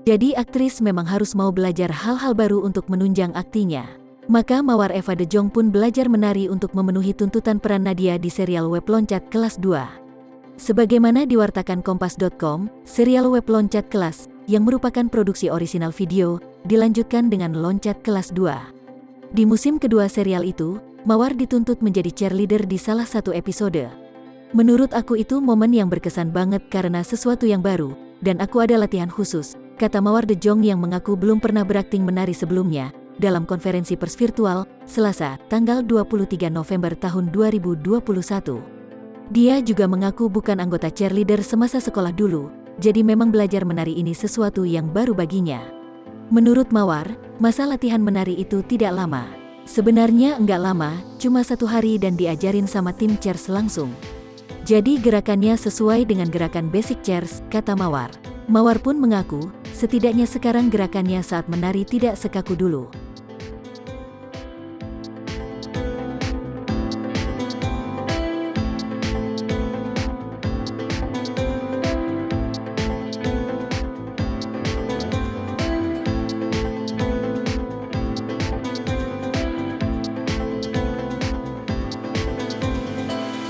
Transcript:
Jadi aktris memang harus mau belajar hal-hal baru untuk menunjang aktingnya. Maka Mawar Eva De Jong pun belajar menari untuk memenuhi tuntutan peran Nadia di serial web Loncat Kelas 2. Sebagaimana diwartakan Kompas.com, serial web Loncat Kelas, yang merupakan produksi orisinal video, dilanjutkan dengan Loncat Kelas 2. Di musim kedua serial itu, Mawar dituntut menjadi cheerleader di salah satu episode. Menurut aku itu momen yang berkesan banget karena sesuatu yang baru, dan aku ada latihan khusus, kata Mawar De Jong yang mengaku belum pernah berakting menari sebelumnya, dalam konferensi pers virtual, Selasa, tanggal 23 November tahun 2021. Dia juga mengaku bukan anggota cheerleader semasa sekolah dulu, jadi memang belajar menari ini sesuatu yang baru baginya. Menurut Mawar, masa latihan menari itu tidak lama. Sebenarnya enggak lama, cuma 1 hari dan diajarin sama tim cheers langsung. Jadi gerakannya sesuai dengan gerakan basic cheers, kata Mawar. Mawar pun mengaku, setidaknya sekarang gerakannya saat menari tidak sekaku dulu.